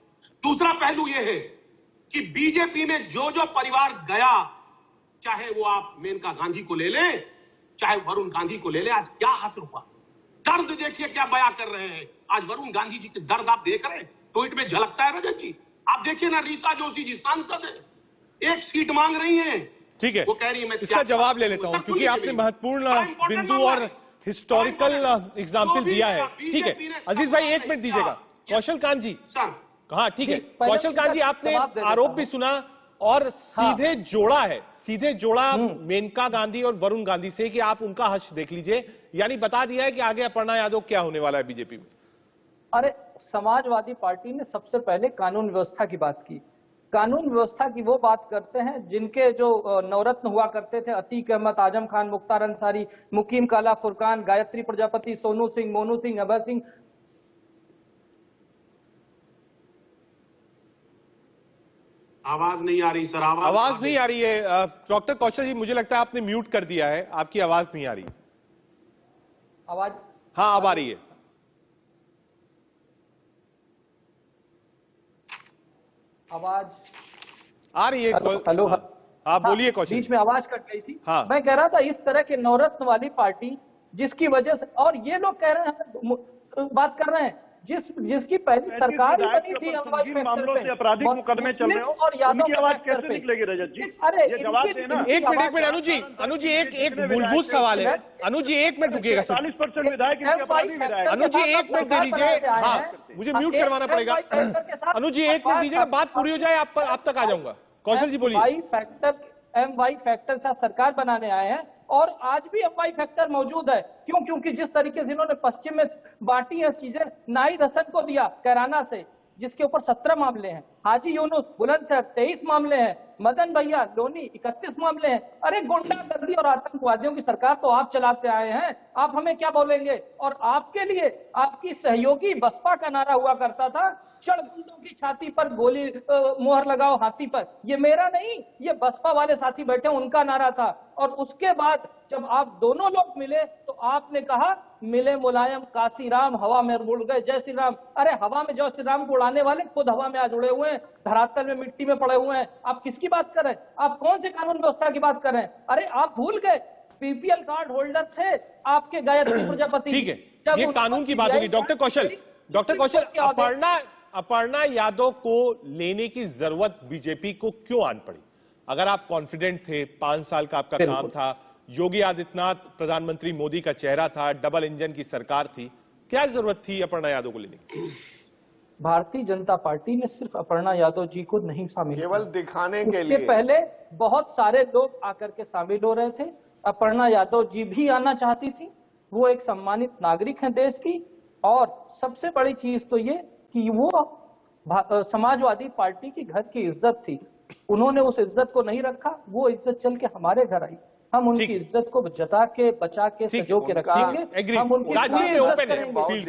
दूसरा पहलू यह है कि बीजेपी में जो जो परिवार गया, चाहे वो आप मेनका गांधी को ले लें, चाहे वरुण गांधी को ले लें, आज क्या हासिल हुआ? दर्द देखिए क्या बयां कर रहे हैं। आज वरुण गांधी जी के दर्द आप देख रहे हैं, ट्वीट में झलकता है रजत जी। आप देखिए ना, रीता जोशी जी सांसद है, एक सीट मांग रही हैं। ठीक है, वो कह रही है मैं इसका जवाब ले लेता हूं क्योंकि आपने महत्वपूर्ण बिंदु और हिस्टोरिकल एग्जाम्पल दिया है। ठीक है अजीज भाई, 1 मिनट दीजिएगा। कौशल कांत जी, हाँ ठीक है। कौशल कांत जी, आपने आरोप भी सुना और सीधे जोड़ा मेनका गांधी और वरुण गांधी से कि आप उनका हश्र देख लीजिए, यानी बता दिया है कि आगे अपर्णा यादव क्या होने वाला है बीजेपी में। अरे, समाजवादी पार्टी ने सबसे पहले कानून व्यवस्था की बात की। कानून व्यवस्था की वो बात करते हैं जिनके जो नवरत्न हुआ करते थे, अतीक अहमद, आजम खान, मुख्तार अंसारी, मुकीम काला, फुरकान, गायत्री प्रजापति, सोनू सिंह, मोनू सिंह, अभय सिंह। आवाज नहीं आ रही सर, आवाज नहीं आ रही है। डॉक्टर कौशल जी, मुझे लगता है आपने म्यूट कर दिया है, आपकी आवाज नहीं आ रही। आवाज, हाँ अब आ रही है। आवाज आ रही है। हेलो, आप बोलिए कौशल। बीच में आवाज कट गई थी। हाँ। मैं कह रहा था इस तरह के नवरत्न वाली पार्टी जिसकी वजह से, और ये लोग कह रहे हैं, बात कर रहे हैं जिसकी पहली सरकार ही बनी थी अनवाई मामलों से आपराधिक मुकदमे चल रहे हो, और यादव उनकी आवाज फैक्टर कैसे पे। निकलेगी रजत जी? अरे ये जवाब देना। एक मिनट अनुज जी एक मूलभूत सवाल है। अनुज जी 1 मिनट रुकिएगा सर। 40% विधायक इनके अपराधी विधायक। अनुज जी 1 मिनट दे दीजिए। हाँ, मुझे म्यूट करवाना पड़ेगा। अनुज जी 1 मिनट दीजिएगा, बात पूरी हो जाए आप तक आ जाऊंगा। कौशल जी बोलिए। एमवाई फैक्टर से सरकार बनाने आए हैं और आज भी एमवाई फैक्टर मौजूद है। क्यों? क्योंकि जिस तरीके से इन्होंने पश्चिम में बांटी है चीजें, नाहिद हसन को दिया कैराना से जिसके ऊपर 17 मामले हैं, हाजी यूनुस बुलंदशहर 23 मामले हैं, मदन भैया लोनी 31 मामले हैं। अरे गुंडागर्दी और आतंकवादियों की सरकार तो आप चलाते आए हैं, आप हमें क्या बोलेंगे? और आपके लिए आपकी सहयोगी बसपा का नारा हुआ करता था, चढ़गुंडों की छाती पर गोली मोहर लगाओ हाथी पर। ये मेरा नहीं, ये बसपा वाले साथी बैठे उनका नारा था। और उसके बाद जब आप दोनों लोग मिले तो आपने कहा मिले मुलायम काशीराम, हवा में उड़ गए जय श्री राम। अरे हवा में जय श्री राम को उड़ाने वाले खुद हवा में आज उड़े हुए हैं, धरातल में मिट्टी में पड़े हुए हैं। आप किसकी बात कर रहे हैं? आप कौन से कानून व्यवस्था की बात कर रहे हैं? अरे आप भूल गए पीपीएल कार्ड होल्डर थे आपके गायत्री प्रजापति। ठीक है, ये कानून की बात होगी। डॉक्टर कौशल, अपर्णा यादव को लेने की जरूरत बीजेपी को क्यों आन पड़ी? अगर आप कॉन्फिडेंट थे, 5 साल का आपका काम था, योगी आदित्यनाथ प्रधानमंत्री मोदी का चेहरा था, डबल इंजन की सरकार थी, क्या जरूरत थी अपर्णा यादव को लेने की? भारतीय जनता पार्टी ने सिर्फ अपर्णा यादव जी को नहीं शामिल, केवल दिखाने के लिए लिए पहले बहुत सारे लोग आकर के शामिल हो रहे थे। अपर्णा यादव जी भी आना चाहती थी, वो एक सम्मानित नागरिक हैं देश की। और सबसे बड़ी चीज तो ये कि वो समाजवादी पार्टी की घर की इज्जत थी, उन्होंने उस इज्जत को नहीं रखा। वो इज्जत चल के हमारे घर आई, हम उनकी इज्जत को जता के बचा के सजो के रखेंगे। हम उनकी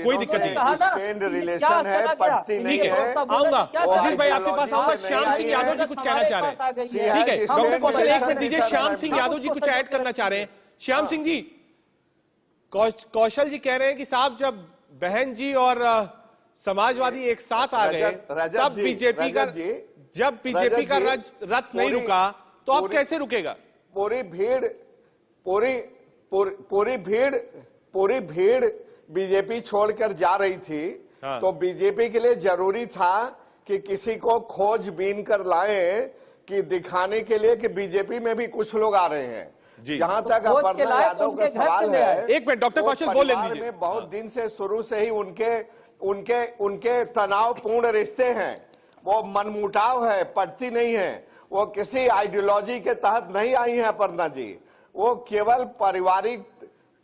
कोई दिक्कत नहीं, स्टैंड रिलेशन है, पड़ती नहीं है। आऊंगा अजीज भाई आपके पास आऊंगा। श्याम सिंह यादव जी कुछ कहना चाह रहे हैं, ठीक है? डॉक्टर कौशल 1 मिनट दीजिए। श्याम सिंह यादव जी कुछ ऐड करना चाह रहे हैं। श्याम सिंह जी, कौशल जी कह रहे हैं कि साहब जब बहन जी और समाजवादी एक साथ आ गए तब बीजेपी का रथ नहीं रुका, तो अब कैसे रुकेगा? पूरी भीड़ बीजेपी छोड़कर जा रही थी। हाँ। तो बीजेपी के लिए जरूरी था कि किसी को खोजबीन कर लाए कि दिखाने के लिए कि बीजेपी में भी कुछ लोग आ रहे हैं। जहां तक अपर्णा यादव का सवाल है, 1 मिनट डॉक्टर कौशल बोल लीजिए। बहुत दिन से शुरू से ही उनके तनावपूर्ण रिश्ते हैं, वो मनमुटाव है, पड़ती नहीं है। वो किसी आइडियोलॉजी के तहत नहीं आई हैं अपर्णा जी, वो केवल पारिवारिक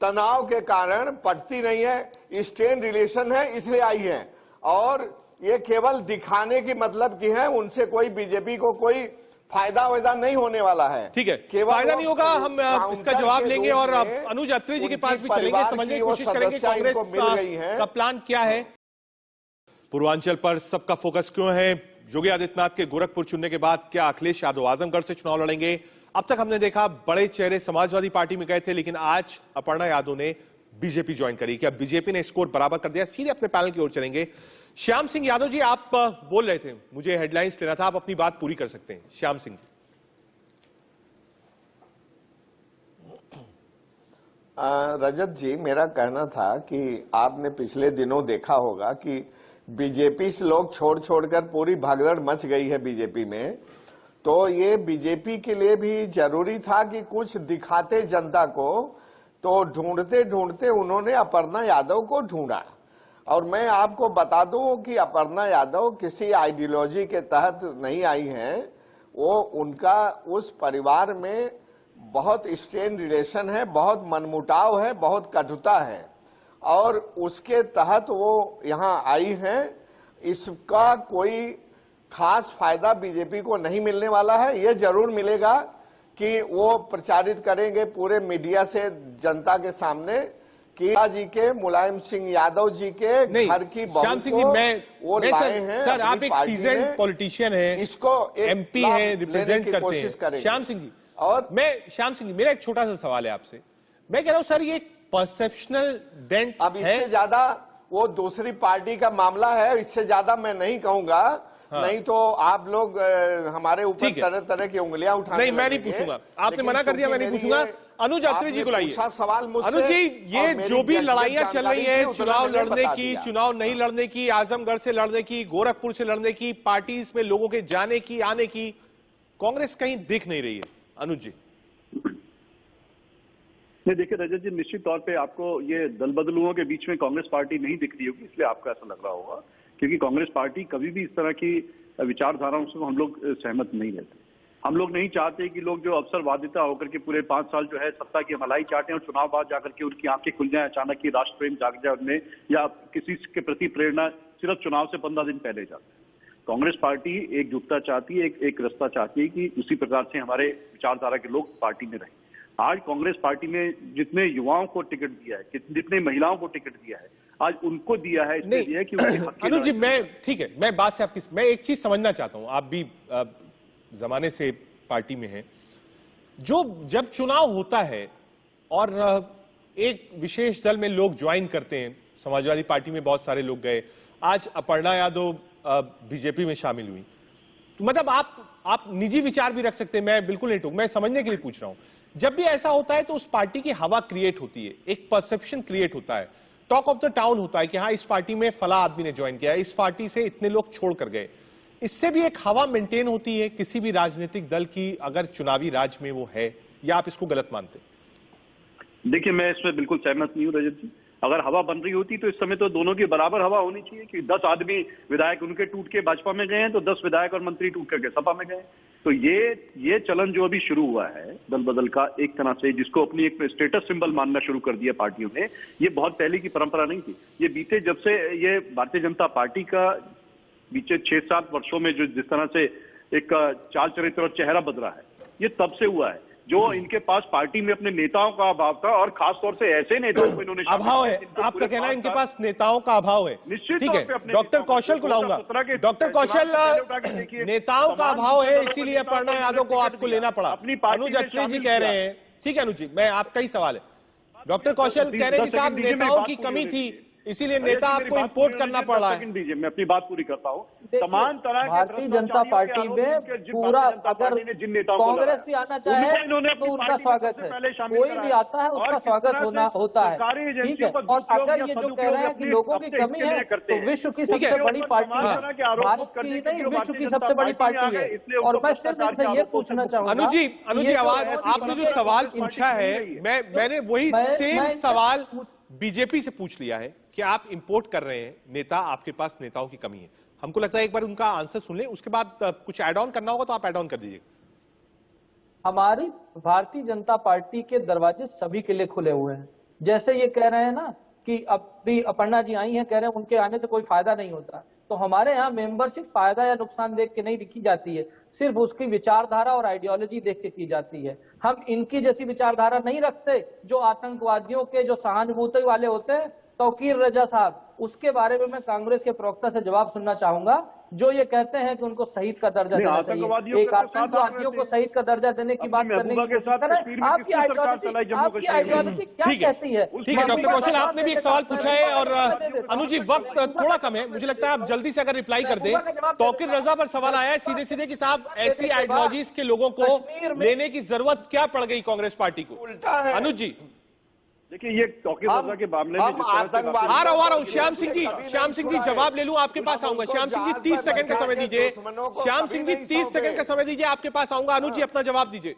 तनाव के कारण पड़ती नहीं है, स्ट्रेन रिलेशन है इसलिए आई हैं। और ये केवल दिखाने की मतलब की है, उनसे कोई बीजेपी को कोई फायदा नहीं होने वाला है। ठीक है, फायदा नहीं होगा, हम इसका जवाब लेंगे और अनुज अत्री जी के पास भी चलेंगे, समझने की कोशिश करेंगे कांग्रेस का प्लान क्या है। पूर्वांचल पर सबका फोकस क्यों है? योगी आदित्यनाथ के गोरखपुर चुनने के बाद क्या अखिलेश यादव आजमगढ़ से चुनाव लड़ेंगे? अब तक हमने देखा बड़े चेहरे समाजवादी पार्टी में गए थे, लेकिन आज अपर्णा यादव ने बीजेपी ज्वाइन करी। क्या बीजेपी ने स्कोर बराबर कर दिया? सीधे अपने पैनल की ओर चलेंगे। श्याम सिंह यादव जी, आप बोल रहे थे, मुझे हेडलाइंस लेना था, आप अपनी बात पूरी कर सकते हैं। श्याम सिंह जी। रजत जी, मेरा कहना था कि आपने पिछले दिनों देखा होगा कि बीजेपी से लोग छोड़कर पूरी भागदड़ मच गई है बीजेपी में। तो ये बीजेपी के लिए भी जरूरी था कि कुछ दिखाते जनता को। तो ढूंढते उन्होंने अपर्णा यादव को ढूंढा। और मैं आपको बता दूं कि अपर्णा यादव किसी आइडियोलॉजी के तहत नहीं आई हैं। वो उनका उस परिवार में बहुत स्ट्रेन रिलेशन है, बहुत मनमुटाव है, बहुत कटुता है, और उसके तहत वो यहाँ आई हैं। इसका कोई खास फायदा बीजेपी को नहीं मिलने वाला है। ये जरूर मिलेगा कि वो प्रचारित करेंगे पूरे मीडिया से जनता के सामने कि जी के मुलायम सिंह यादव जी के घर की बहू को वो लाए हैं। सर, आप एक सीजन पॉलिटिशियन हैं, इसको एमपी हैं, रिप्रेजेंट करते हैं। श्याम सिंह जी, और श्याम सिंह जी, मेरा एक छोटा सा सवाल है आपसे। मैं कह रहा हूं सर, ये परसेप्शनल डेंट अब इससे ज्यादा वो दूसरी पार्टी का मामला है, इससे ज्यादा मैं नहीं कहूंगा। हाँ। नहीं तो आप लोग हमारे ऊपर तरह तरह की उंगलियां उठाने नहीं, मैं नहीं पूछूंगा, आपने मना कर दिया, मैं नहीं पूछूंगा। अनुज अत्री जी को लाइए। पूछा सवाल मुझसे, अनुज जी, और ये मेरी जो भी व्यक्तिगत लड़ाइयां चल रही जानकारी हैं, थी, उतना चुनाव मैंने लड़ने बता की, दिया। चुनाव नहीं लड़ने की, आजमगढ़ से लड़ने की, गोरखपुर से लड़ने की, पार्टी में लोगों के जाने की, आने की, कांग्रेस कहीं दिख नहीं रही है। अनुज जी, नहीं देखिए रजत जी, निश्चित तौर पे आपको ये दल बदलुओं के बीच में कांग्रेस पार्टी नहीं दिख रही होगी, इसलिए आपको ऐसा लग रहा होगा, क्योंकि कांग्रेस पार्टी कभी भी इस तरह की विचारधाराओं से हम लोग सहमत नहीं रहते। हम लोग नहीं चाहते कि लोग जो अवसरवादिता होकर के पूरे 5 साल जो है सत्ता की मलाई चाटें और चुनाव बाद जाकर के उनकी आंखें खुल जाएं, अचानक ही राष्ट्र प्रेम जाग जाए उनमें, या किसी के प्रति प्रेरणा सिर्फ चुनाव से 15 दिन पहले जाती है। कांग्रेस पार्टी एकजुटता चाहती है, एक रास्ता चाहती है कि उसी प्रकार से हमारे विचारधारा के लोग पार्टी में रहें। आज कांग्रेस पार्टी में जितने युवाओं को टिकट दिया है, जितने महिलाओं को टिकट दिया है, आज उनको दिया है, इसलिए दिया है कि उनके हक की अनुज जी, लड़ाई। मैं ठीक है, मैं बात से आपकी, मैं एक चीज समझना चाहता हूं, आप भी जमाने से पार्टी में हैं, जब चुनाव होता है और एक विशेष दल में लोग ज्वाइन करते हैं, समाजवादी पार्टी में बहुत सारे लोग गए, आज अपर्णा यादव बीजेपी में शामिल हुई, तो मतलब आप निजी विचार भी रख सकते हैं, मैं बिल्कुल नहीं टूक, मैं समझने के लिए पूछ रहा हूं। जब भी ऐसा होता है तो उस पार्टी की हवा क्रिएट होती है, एक परसेप्शन क्रिएट होता है, टॉक ऑफ द टाउन होता है कि हाँ, इस पार्टी में फला आदमी ने ज्वाइन किया है, इस पार्टी से इतने लोग छोड़ कर गए। इससे भी एक हवा मेंटेन होती है किसी भी राजनीतिक दल की, अगर चुनावी राज में वो है, या आप इसको गलत मानते? देखिए, मैं इसमें बिल्कुल सहमत नहीं हूँ रजत जी। अगर हवा बन रही होती तो इस समय तो दोनों की बराबर हवा होनी चाहिए कि 10 आदमी विधायक उनके टूट के भाजपा में गए हैं, तो 10 विधायक और मंत्री टूट करके सपा में गए। तो ये चलन जो अभी शुरू हुआ है दल बदल का, एक तरह से जिसको अपनी एक स्टेटस सिंबल मानना शुरू कर दिया पार्टियों ने, ये बहुत पहले की परंपरा नहीं थी। ये बीते जब से ये भारतीय जनता पार्टी का बीते 6-7 वर्षों में जो जिस तरह से एक चाल चरित्र और चेहरा बदला है, ये तब से हुआ है। जो इनके पास पार्टी में अपने नेताओं का अभाव था, और खासतौर से ऐसे नेताओं को इन्होंने अभाव है, आपका कहना है इनके पास नेताओं का अभाव है। निश्चित ठीक तौर है, पे अपने डॉक्टर नेताओं कौशल को लाऊंगा। डॉक्टर कौशल, नेताओं का अभाव है, इसीलिए अपर्णा यादव को आपको लेना पड़ा। अनुज अत्री जी कह रहे हैं, ठीक है अनुज जी, मैं आपका ही सवाल है। डॉक्टर कौशल कह रहे हैं कि साहब नेताओं की कमी थी, इसीलिए नेता आपको इंपोर्ट करना पड़ रहा है। मैं अपनी बात पूरी करता हूँ। तमाम तरह के भारतीय जनता पार्टी में पूरा, अगर कांग्रेस भी आना चाहे तो उनका स्वागत है, कोई भी आता है उसका स्वागत होता है, ठीक है। और अगर ये जो कह रहे हैं कि लोगों की कमी है, तो विश्व की सबसे बड़ी पार्टी है, भारत की नहीं विश्व की सबसे बड़ी पार्टी है। और मैं सिर्फ इनसे ये पूछना चाहूंगा, अनुज जी आवाज, आपने जो सवाल पूछा है, मैंने वही सेम सवाल बीजेपी से पूछ लिया है कि आप इंपोर्ट कर रहे हैं नेता, आपके पास नेताओं की कमी है। हमको लगता है एक बार उनका आंसर सुन लें, उसके बाद कुछ ऐड ऑन करना होगा तो आप ऐड ऑन कर दीजिए। हमारी भारतीय जनता पार्टी के दरवाजे सभी के लिए खुले हुए हैं। जैसे ये कह रहे हैं ना कि अब भी अपर्णा जी आई हैं, कह रहे हैं उनके आने से कोई फायदा नहीं होता, तो हमारे यहाँ मेंबरशिप फायदा या नुकसान देख के नहीं लिखी जाती है, सिर्फ उसकी विचारधारा और आइडियोलॉजी देख के की जाती है। हम इनकी जैसी विचारधारा नहीं रखते जो आतंकवादियों के जो सहानुभूति वाले होते हैं, तौकीर रजा साहब, उसके बारे में मैं कांग्रेस के प्रवक्ता से जवाब सुनना चाहूंगा, जो ये कहते हैं कि उनको शहीद का दर्जा देना चाहिए। एक आतंकवादियों को शहीद का दर्जा देने की बात करने की कोशिश कर रहे हैं। आपकी आइडियोलॉजी क्या कहती है? ठीक है डॉक्टर कौशल, आपने भी एक सवाल पूछा है, और अनुज जी वक्त थोड़ा कम है, मुझे लगता है आप जल्दी से अगर रिप्लाई कर दें। तौकीर रजा पर सवाल आया है सीधे सीधे कि साहब ऐसी आइडियोलॉजीज के लोगों को लेने की जरूरत क्या पड़ गई कांग्रेस पार्टी को? उल्टा है अनुज जी देखिए, ये तौकीर रजा के मामले में आ रहा हूं श्याम सिंह जी जवाब ले लूं, आपके पास आऊंगा। श्याम सिंह जी 30 सेकंड का समय दीजिए। श्याम सिंह जी 30 सेकंड का समय दीजिए, आपके पास आऊंगा। अनुज जी अपना जवाब दीजिए।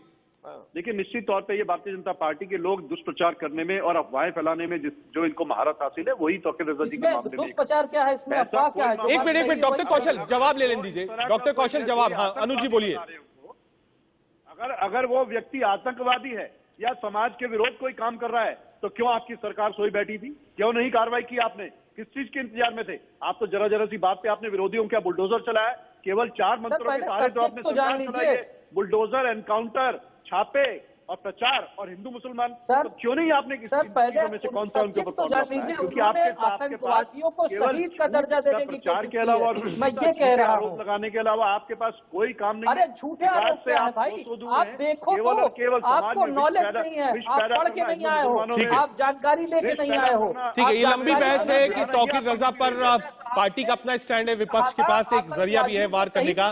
देखिए, निश्चित तौर पे ये भारतीय जनता पार्टी के लोग दुष्प्रचार करने में और अफवाहें फैलाने में जो इनको महारत हासिल है, वही तौकीर रजा जी के मामले में। दुष्प्रचार क्या है इसमें, अफवाह क्या है? एक मिनट डॉक्टर कौशल जवाब ले लें दीजिए। डॉक्टर कौशल जवाब, हाँ अनुज जी बोलिए। अगर वो व्यक्ति आतंकवादी है या समाज के विरोध कोई काम कर रहा है, तो क्यों आपकी सरकार सोई बैठी थी? क्यों नहीं कार्रवाई की आपने? किस चीज के इंतजार में थे आप? तो जरा सी बात पे आपने विरोधियों क्या बुलडोजर चलाया? केवल 4 मंत्रों के सहारे जो आपने सरकार चलाई है, बुलडोजर, एनकाउंटर, छापे और प्रचार और हिंदू मुसलमान, तो क्यों नहीं आपने किसी में से कौन सा उनके ऊपर क्योंकि आतंकवादियों को शहीद का दर्जा देने की प्रचार के अलावा और मैं ये कह रहा हूं, लगाने के अलावा आपके पास कोई काम नहीं। अरे झूठे आरोप से आप भाई, आप देखो तो आपको नॉलेज नहीं है, आप पढ़ के नहीं आए हो, आप जानकारी लेके नहीं आए हो। ठीक है, ये लंबी बहस है कि तौकीर रजा पर पार्टी का अपना स्टैंड है, विपक्ष के पास एक जरिया भी है वार करने का।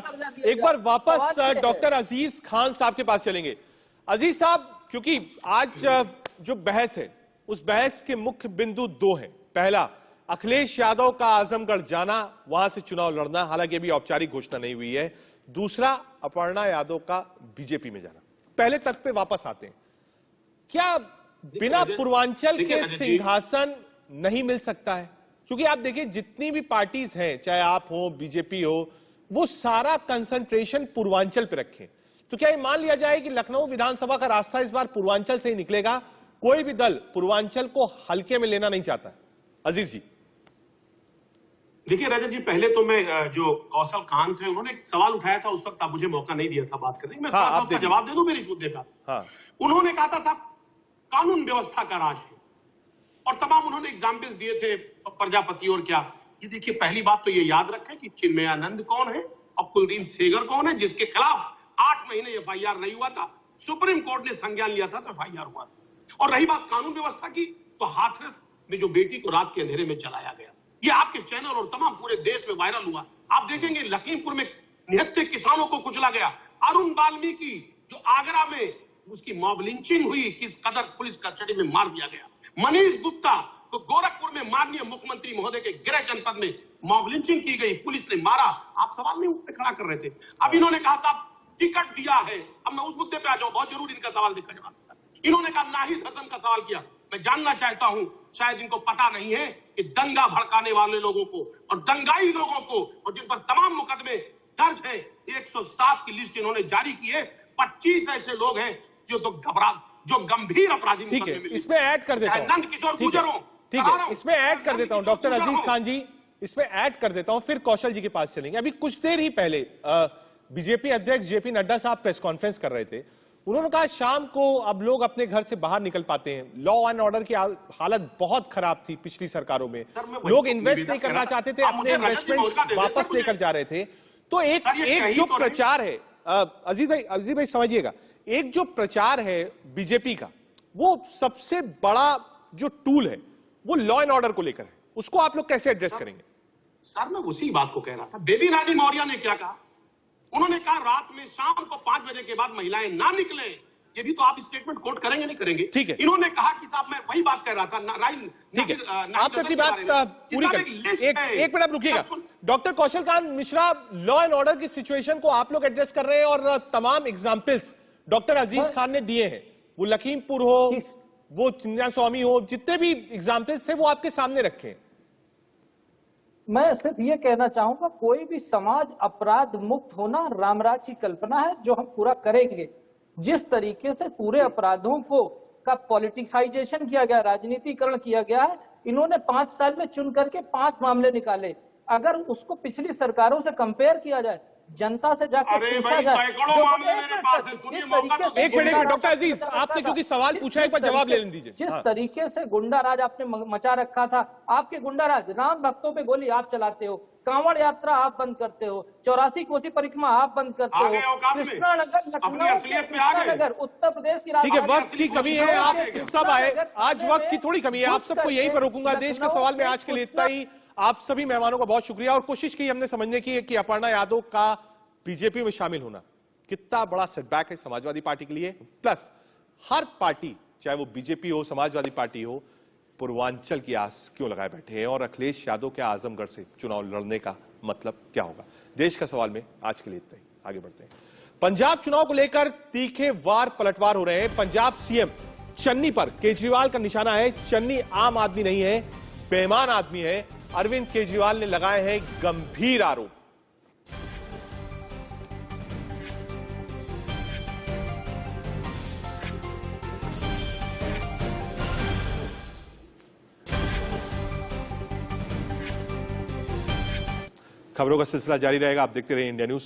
एक बार वापस डॉक्टर अजीज खान साहब के पास चलेंगे। अजीज साहब, क्योंकि आज जो बहस है उस बहस के मुख्य बिंदु दो हैं। पहला, अखिलेश यादव का आजमगढ़ जाना, वहां से चुनाव लड़ना, हालांकि अभी औपचारिक घोषणा नहीं हुई है। दूसरा, अपर्णा यादव का बीजेपी में जाना। पहले तक पे वापस आते हैं। क्या बिना पूर्वांचल के सिंहासन नहीं मिल सकता है? क्योंकि आप देखिए जितनी भी पार्टीज हैं, चाहे आप हो, बीजेपी हो, वो सारा कंसंट्रेशन पूर्वांचल पे रखें। तो क्या ये मान लिया जाए कि लखनऊ विधानसभा का रास्ता इस बार पूर्वांचल से ही निकलेगा? कोई भी दल पूर्वांचल को हल्के में लेना नहीं चाहता। अजीज जी, देखिए रजत जी, पहले तो मैं जो कौशल कांत है उन्होंने एक सवाल उठाया था, उस वक्त आप मुझे मौका नहीं दिया था बात करने। मैं थोड़ा सा उसका जवाब दे दूं मेरे इस मुद्दे का। उन्होंने कहा था साहब कानून व्यवस्था का राज है, और तमाम उन्होंने एग्जाम्पल्स दिए थे, प्रजापति और क्या। ये देखिए, पहली बात तो ये याद रखें कि चिन्मयानंद कौन है और कुलदीप सेंगर कौन है, जिसके खिलाफ 8 महीने एफआईआर नहीं हुआ था। सुप्रीम कोर्ट ने संज्ञान लिया था तो एफआईआर हुआ था। और रही बात कानून व्यवस्था की, तो हाथरस में जो बेटी को रात के अंधेरे में जलाया गया, ये आपके चैनल और तमाम पूरे देश में वायरल हुआ। आप देखेंगे लखीमपुर में निहत्थे किसानों को कुचला गया। अरुण वाल्मीकि जो आगरा में उसकी मॉब लिंचिंग हुई, किस कदर पुलिस कस्टडी में मार दिया गया। मनीष गुप्ता तो गोरखपुर में माननीय मुख्यमंत्री महोदय के गृह जनपद में मॉब लिंचिंग की गई, पुलिस ने मारा। आप सवाल नहीं उठ खड़ा कर रहे थे। अब इन्होंने कहा साहब टिकट दिया है। अब मैं उस मुद्दे पे आ जाऊं, बहुत जरूरी इनका सवाल देखा जवाब। इन्होंने कहा नाहिद हसन का सवाल किया। मैं जानना चाहता हूं, शायद इनको पता नहीं है कि दंगा भड़काने वाले लोगों को और दंगाई लोगों को, और जिन पर तमाम मुकदमे दर्ज हैं, 107 की लिस्ट इन्होंने जारी की है। 25 ऐसे लोग हैं जो गंभीर अपराधी। ठीक है, इसमें ऐड कर देता हूं, नंद किशोर गुर्जर हो, ठीक है, इसमें ऐड कर देता हूं डॉक्टर अजीज खान जी, इसमें ऐड कर देता हूं, फिर कौशल जी के पास चलेंगे। अभी कुछ देर ही पहले बीजेपी अध्यक्ष जेपी नड्डा साहब प्रेस कॉन्फ्रेंस कर रहे थे। उन्होंने कहा शाम को अब लोग अपने घर से बाहर निकल पाते हैं। लॉ एंड ऑर्डर की हालत बहुत खराब थी पिछली सरकारों में, लोग इन्वेस्ट नहीं करना चाहते थे, अपने इन्वेस्टमेंट वापस लेकर जा रहे थे। तो एक जो प्रचार है, अजीज भाई समझिएगा, एक जो प्रचार है बीजेपी का, वो सबसे बड़ा जो टूल है वो लॉ एंड ऑर्डर को लेकर है। उसको आप लोग कैसे एड्रेस करेंगे? सर मैं उसी बात को कह रहा था। बेबी रानी मौर्य ने क्या कहा? उन्होंने कहा रात में शाम को 5 बजे के बाद महिलाएं ना निकले। ये भी तो आप स्टेटमेंट कोट करेंगे नहीं करेंगे? ठीक है। इन्होंने कहा कि साहब मैं वही बात कर रहा था। ठीक है, आप तक की बात पूरी करें। एक मिनट रुकिएगा। Doctor Kaushal Kant Mishra, law and order की सिचुएशन को आप लोग एड्रेस कर रहे हैं और तमाम एग्जाम्पल्स डॉक्टर अजीज खान ने दिए हैं। वो लखीमपुर हो, वो चिन्मया स्वामी हो, जितने भी एग्जाम्पल्स थे वो आपके सामने रखे। मैं सिर्फ ये कहना चाहूंगा, कोई भी समाज अपराध मुक्त होना रामराज की कल्पना है, जो हम पूरा करेंगे। जिस तरीके से पूरे अपराधों को का पॉलिटिसाइजेशन किया गया, राजनीतिकरण किया गया है, इन्होंने 5 साल में चुन करके 5 मामले निकाले। अगर उसको पिछली सरकारों से कंपेयर किया जाए, जनता से जाकर पूछा जाए, एक मिनट डॉक्टर अजीज, आपने क्योंकि सवाल पूछा, एक बार जवाब ले दीजिए। जिस तरीके से गुंडा राज आपने मचा रखा था, आपके गुंडा राज, राम भक्तों पे गोली आप चलाते हो, कांवड़ यात्रा आप बंद करते हो, 84 कोसी परिक्रमा आप बंद करते हो, कृष्णानगर, लखनऊ, उत्तर प्रदेश की ठीक है, वक्त की कमी है, आप सब आए, आज वक्त की थोड़ी कमी है, आप सबको यहीं पर रोकूंगा। देश का सवाल में आज के लिए इतना ही। आप सभी मेहमानों का बहुत शुक्रिया, और कोशिश की हमने समझने की है कि अपर्णा यादव का बीजेपी में शामिल होना कितना बड़ा सेटबैक है समाजवादी पार्टी के लिए। प्लस हर पार्टी, चाहे वो बीजेपी हो, समाजवादी पार्टी हो, पूर्वांचल की आस क्यों लगाए बैठे हैं, और अखिलेश यादव के आजमगढ़ से चुनाव लड़ने का मतलब क्या होगा। देश का सवाल में आज के लिए इतना ही, आगे बढ़ते हैं। पंजाब चुनाव को लेकर तीखे वार पलटवार हो रहे हैं। पंजाब सीएम चन्नी पर केजरीवाल का निशाना है। चन्नी आम आदमी नहीं है, बेईमान आदमी है। अरविंद केजरीवाल ने लगाए हैं गंभीर आरोप। खबरों का सिलसिला जारी रहेगा, आप देखते रहिए इंडिया न्यूज।